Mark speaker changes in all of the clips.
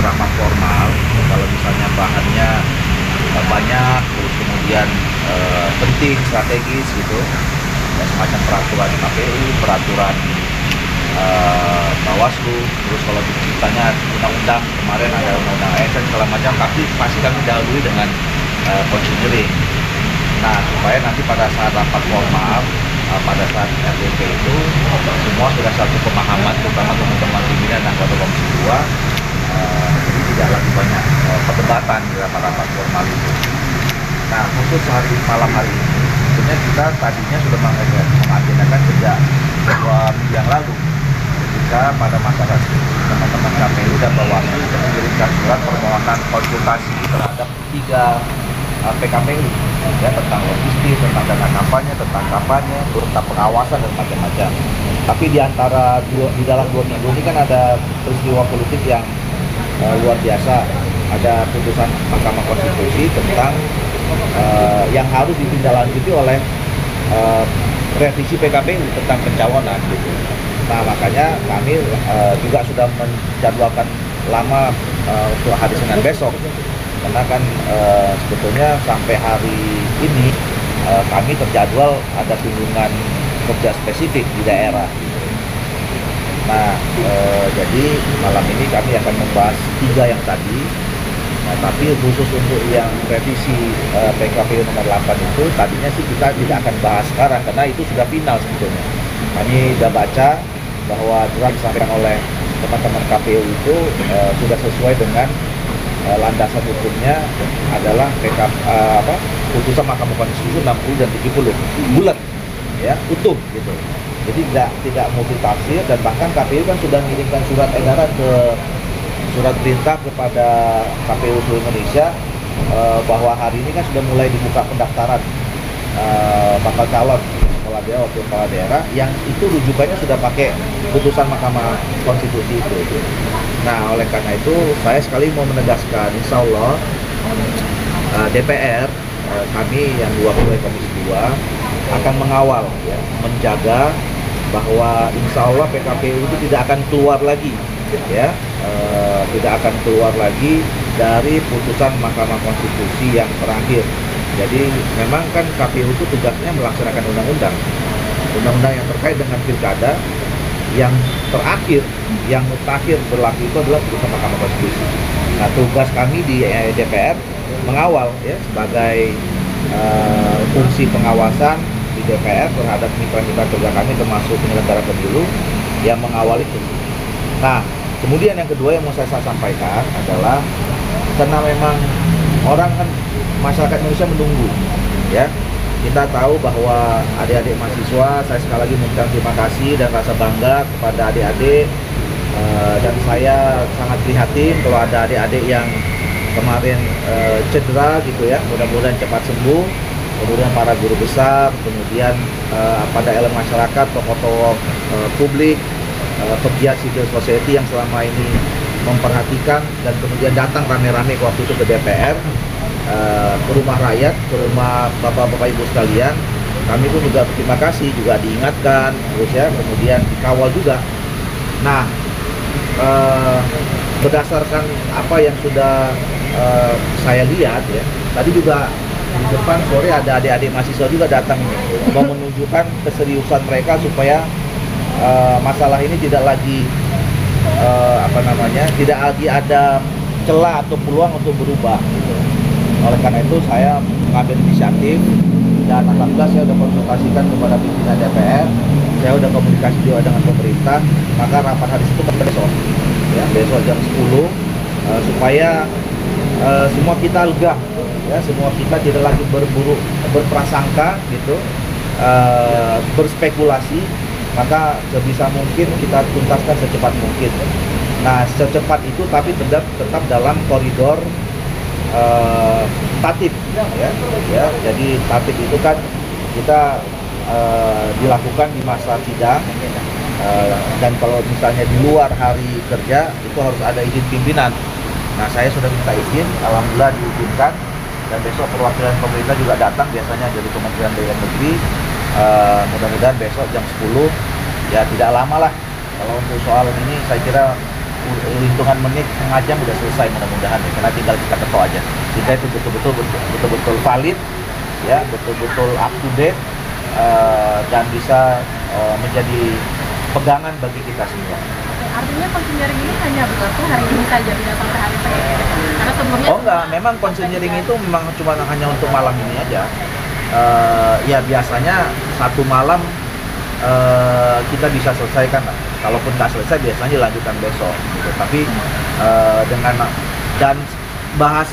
Speaker 1: rapat formal. Kalau misalnya bahannya banyak, terus kemudian penting, strategis gitu, ya, semacam peraturan KPU, peraturan Bawaslu, terus kalau misalnya undang-undang, kemarin ada undang-undang ASN segala macam, tapi pasti kami dahului dengan konsinyering. Nah, supaya nanti pada saat rapat formal, pada saat RDP itu semua sudah satu pemahaman, terutama teman-teman pimpinan dan anggota Komisi 2, jadi tidak lagi banyak perdebatan di rapat-rapat formal itu. Nah, khusus malam hari ini, sebenarnya kita tadinya sudah mengagendakan sejak 2 minggu yang lalu, ketika pada masa teman-teman KPU dan Bawaslu mengirimkan surat permohonan konsultasi terhadap 3 PKPU, ya, tentang logistik, tentang dana kampanye, tentang pengawasan dan macam-macam. Tapi di dalam 2 minggu ini kan ada peristiwa politik yang luar biasa. Ada putusan Mahkamah Konstitusi tentang yang harus ditindaklanjuti oleh revisi PKPU tentang pencalonan gitu. Nah, makanya kami juga sudah menjadwalkan lama untuk hari Senin besok. Karena kan sebetulnya sampai hari ini kami terjadwal ada kunjungan kerja spesifik di daerah. Nah, jadi malam ini kami akan membahas 3 yang tadi. Nah, tapi khusus untuk yang revisi PKPU nomor 8 itu, tadinya sih kita tidak akan bahas sekarang karena itu sudah final sebetulnya. Kami sudah baca bahwa draft disampaikan oleh teman-teman KPU itu sudah sesuai dengan landasan hukumnya adalah putusan Mahkamah Konstitusi 60 dan 70 bulat, ya, utuh gitu. Jadi tidak multitafsir, dan bahkan KPU kan sudah mengirimkan surat edaran surat perintah kepada KPU seluruh Indonesia bahwa hari ini kan sudah mulai dibuka pendaftaran bakal calon kepala daerah, wakil kepala daerah, yang itu rujukannya sudah pakai putusan Mahkamah Konstitusi itu. Nah, oleh karena itu saya sekali mau menegaskan, insya Allah DPR, kami yang 2 pegawai Komisi 2 akan mengawal, ya, menjaga bahwa insya Allah PKPU itu tidak akan keluar lagi, ya, tidak akan keluar lagi dari putusan Mahkamah Konstitusi yang terakhir. Jadi memang kan KPU itu tugasnya melaksanakan undang-undang yang terkait dengan pilkada. Yang terakhir berlaku itu adalah putusan Mahkamah Konstitusi. Nah, tugas kami di DPR mengawal, ya, sebagai fungsi pengawasan di DPR terhadap mitra-mitra kerja kami termasuk penyelenggara pemilu yang mengawal itu. Nah, kemudian yang kedua yang mau saya sampaikan adalah karena memang orang kan, masyarakat Indonesia menunggu, ya. Kita tahu bahwa adik-adik mahasiswa, saya sekali lagi mengucapkan terima kasih dan rasa bangga kepada adik-adik, dan saya sangat prihatin kalau ada adik-adik yang kemarin cedera gitu, ya. Mudah-mudahan cepat sembuh. Kemudian para guru besar, kemudian pada elemen masyarakat, tokoh-tokoh publik, pegiat civil society yang selama ini memperhatikan dan kemudian datang rame-rame waktu itu ke DPR, ke rumah rakyat, ke rumah bapak-bapak ibu sekalian. Kami pun juga berterima kasih, juga diingatkan terus, ya, kemudian dikawal juga. Nah, berdasarkan apa yang sudah saya lihat, ya, tadi juga di depan sore ada adik-adik mahasiswa juga datang mau menunjukkan keseriusan mereka supaya masalah ini tidak lagi tidak lagi ada celah atau peluang untuk berubah gitu. Oleh karena itu saya mengambil inisiatif, dan alhamdulillah saya sudah konsultasikan kepada pimpinan DPR, saya sudah komunikasi juga dengan pemerintah, maka rapat hari itu besok, ya, besok jam 10, supaya semua kita lega, ya, semua kita tidak lagi berprasangka gitu, berspekulasi, maka sebisa mungkin kita tuntaskan secepat mungkin. Nah, secepat itu tapi tetap dalam koridor tatib, ya. Jadi tatib itu kan kita dilakukan di masa sidang, dan kalau misalnya di luar hari kerja itu harus ada izin pimpinan. Nah, saya sudah minta izin, alhamdulillah diizinkan, dan besok perwakilan pemerintah juga datang, biasanya dari Kementerian Dalam Negeri. Mudah-mudahan besok jam 10, ya, tidak lama lah. Kalau untuk soal ini saya kira hitungan menit, setengah jam udah selesai mudah-mudahan ya, karena tinggal kita ketok aja. Kita itu betul-betul valid, ya, betul-betul up to date, dan bisa menjadi pegangan bagi kita semua.
Speaker 2: Artinya konseling ini hanya berlaku hari ini saja, tidak sampai hari Senin. Karena sebelumnya
Speaker 1: Oh enggak, memang konseling itu memang cuma hanya untuk malam ini aja. Ya biasanya satu malam kita bisa selesaikan lah. Kalaupun nggak selesai biasanya dilanjutkan besok. Gitu. Tapi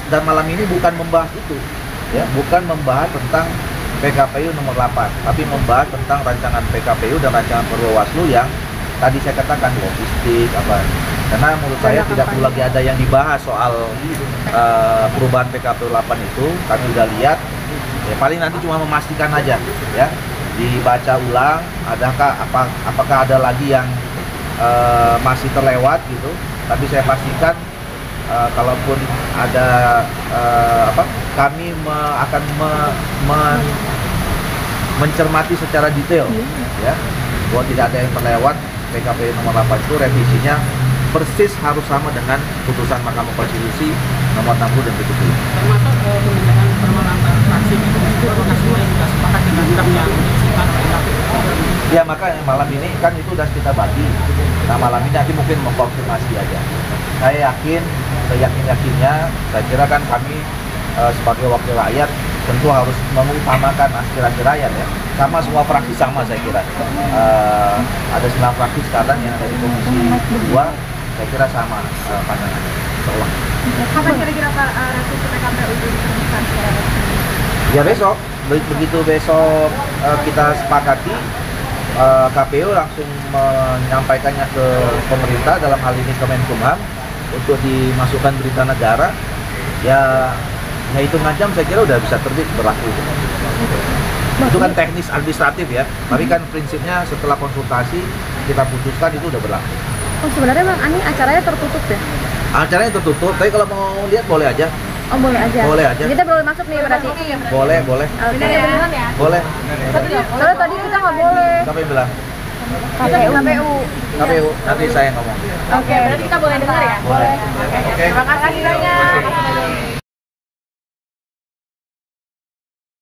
Speaker 1: dan malam ini bukan membahas itu, ya, bukan membahas tentang PKPU nomor 8, tapi membahas tentang rancangan PKPU dan rancangan Perwaslu yang tadi saya katakan logistik apa. Karena menurut saya tidak perlu lagi ada yang dibahas soal perubahan PKPU 8 itu. Kami udah lihat, ya, paling nanti cuma memastikan aja, ya, dibaca ulang, apakah ada lagi yang masih terlewat gitu. Tapi saya pastikan kalaupun ada kami akan mencermati secara detail, ya, bahwa tidak ada yang terlewat. PKPU nomor 8 itu revisinya persis harus sama dengan putusan Mahkamah Konstitusi nomor 60 dan 70.
Speaker 3: Termasuk pembicaraan permohonan fraksi itu apakah semuanya sudah sepakat dengan draft yang diisikan PKPU?
Speaker 1: Ya, maka malam ini kan itu sudah kita bagi. Nah, malam ini nanti mungkin mengkonfirmasi aja. Saya yakin, seyakin-yakinnya, saya kira kan kami sebagai wakil rakyat tentu harus mengutamakan aspirasi rakyat, ya. Sama semua fraksi sama saya kira. Ada 9 fraksi sekarang yang ada di Komisi 2, saya kira sama pandangannya. Tolong.
Speaker 2: kapan kira-kira Pak revisi PKPU itu diperlukan secara resmi?
Speaker 1: Ya besok, begitu besok kita sepakati, KPU langsung menyampaikannya ke pemerintah, dalam hal ini Kemenkumham, untuk dimasukkan berita negara. Ya hitungan jam saya kira udah bisa terbit berlaku. Itu kan teknis administratif, ya, tapi kan prinsipnya setelah konsultasi kita putuskan itu udah berlaku.
Speaker 4: Oh, sebenarnya Bang Ani acaranya tertutup ya?
Speaker 1: Acaranya tertutup, tapi kalau mau lihat boleh aja.
Speaker 4: Oh, boleh aja.
Speaker 1: Boleh aja.
Speaker 4: Kita boleh masuk nih berarti.
Speaker 1: Boleh.
Speaker 2: Benar ya, beneran ya?
Speaker 1: Boleh.
Speaker 4: Soalnya tadi kita nggak boleh.
Speaker 1: Siapa yang bilang?
Speaker 4: KPU.
Speaker 1: Nanti saya ngomong.
Speaker 2: Oke, berarti kita boleh dengar ya?
Speaker 1: Boleh.
Speaker 2: Oke. Terima kasih banyak.